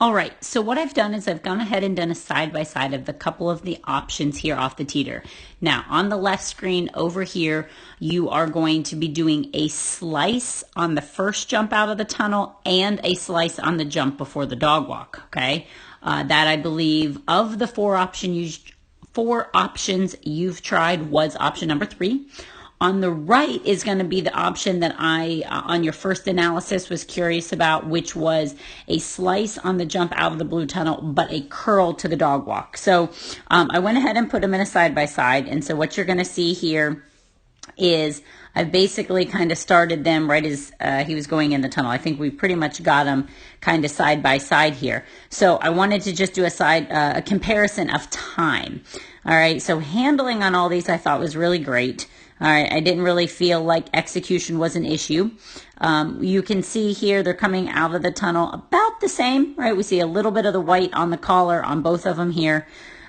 All right, so what I've done is I've gone ahead and done a side-by-side of the couple of the options here off the teeter. Now, on the left screen over here, you are going to be doing a slice on the first jump out of the tunnel and a slice on the jump before the dog walk, okay? That I believe of the four options you've tried was option number 3. On the right is going to be the option that I, on your first analysis, was curious about, which was a slice on the jump out of the blue tunnel, but a curl to the dog walk. So I went ahead and put them in a side-by-side. And so what you're going to see here is I've basically kind of started them right as he was going in the tunnel. I think we pretty much got them kind of side by side here. So I wanted to just do a comparison of time. All right, so handling on all these I thought was really great. All right, I didn't really feel like execution was an issue. You can see here they're coming out of the tunnel about the same, right? We see a little bit of the white on the collar on both of them here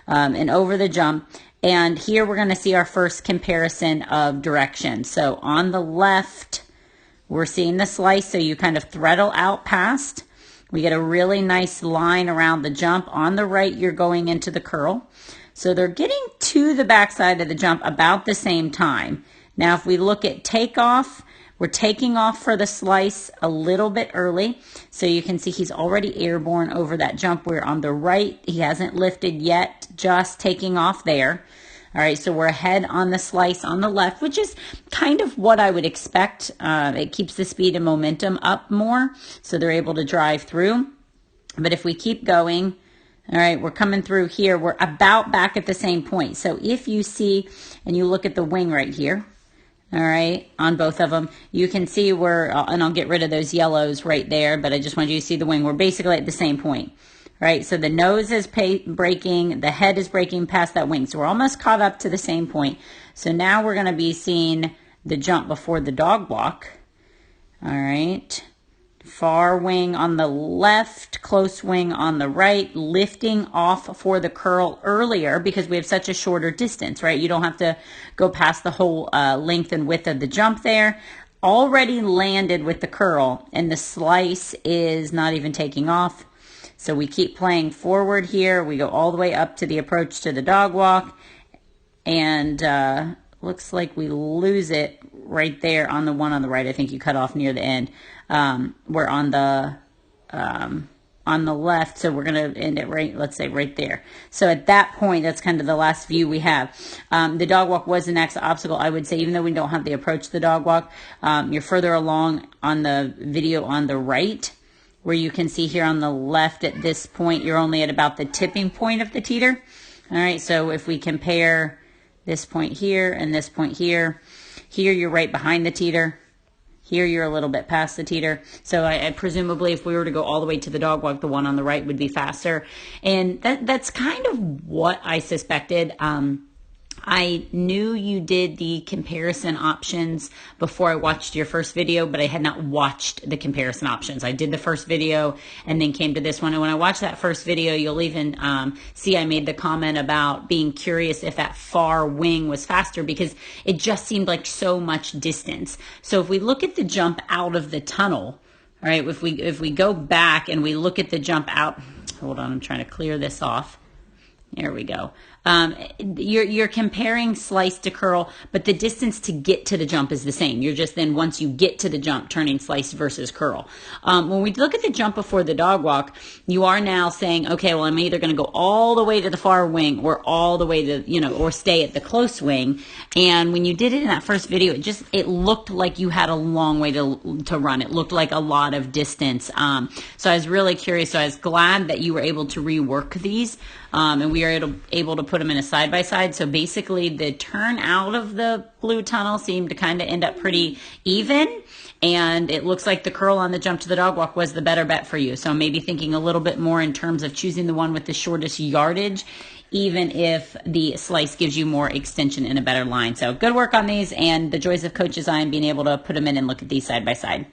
and over the jump. And here we're going to see our first comparison of direction. So on the left, we're seeing the slice, so you kind of threadle out past. We get a really nice line around the jump. On the right, you're going into the curl. So they're getting to the backside of the jump about the same time. Now, if we look at takeoff, we're taking off for the slice a little bit early. So you can see he's already airborne over that jump. Where on the right, he hasn't lifted yet, just taking off there. All right, so we're ahead on the slice on the left, which is kind of what I would expect. It keeps the speed and momentum up more, so they're able to drive through. But if we keep going, all right, we're coming through here. We're about back at the same point. So if you see, and you look at the wing right here, all right, on both of them, you can see where, and I'll get rid of those yellows right there, but I just wanted you to see the wing. We're basically at the same point, right? So the nose is breaking, the head is breaking past that wing. So we're almost caught up to the same point. So now we're going to be seeing the jump before the dog walk, all right? Far wing on the left, close wing on the right, lifting off for the curl earlier because we have such a shorter distance, right? You don't have to go past the whole length and width of the jump there. Already landed with the curl, and the slice is not even taking off. So we keep playing forward here. We go all the way up to the approach to the dog walk, and looks like we lose it right there on the one on the right. I think you cut off near the end. We're on the left, so we're going to end it right, let's say right there. So at that point, that's kind of the last view we have. The dog walk was the next obstacle, I would say, even though we don't have the approach to the dog walk. You're further along on the video on the right, where you can see here on the left at this point, you're only at about the tipping point of the teeter. All right, so if we compare this point here and this point here, here you're right behind the teeter. Here you're a little bit past the teeter. So I presumably if we were to go all the way to the dog walk, the one on the right would be faster. And that's kind of what I suspected. I knew you did the comparison options before I watched your first video, but I had not watched the comparison options. I did the first video and then came to this one. And when I watched that first video, you'll even see I made the comment about being curious if that far wing was faster because it just seemed like so much distance. So if we look at the jump out of the tunnel, all right, if we go back and we look at the jump out, hold on, I'm trying to clear this off. There we go. You're comparing slice to curl, but the distance to get to the jump is the same. You're just then, once you get to the jump, turning slice versus curl. When we look at the jump before the dog walk, you are now saying, okay, well, I'm either going to go all the way to the far wing or all the way to, or stay at the close wing. And when you did it in that first video, it looked like you had a long way to run. It looked like a lot of distance. So I was really curious. So I was glad that you were able to rework these. And we are able to put them in a side-by-side. So basically the turn out of the blue tunnel seemed to kind of end up pretty even. And it looks like the curl on the jump to the dog walk was the better bet for you. So maybe thinking a little bit more in terms of choosing the one with the shortest yardage, even if the slice gives you more extension and a better line. So good work on these, and the joys of Coach Design being able to put them in and look at these side by side.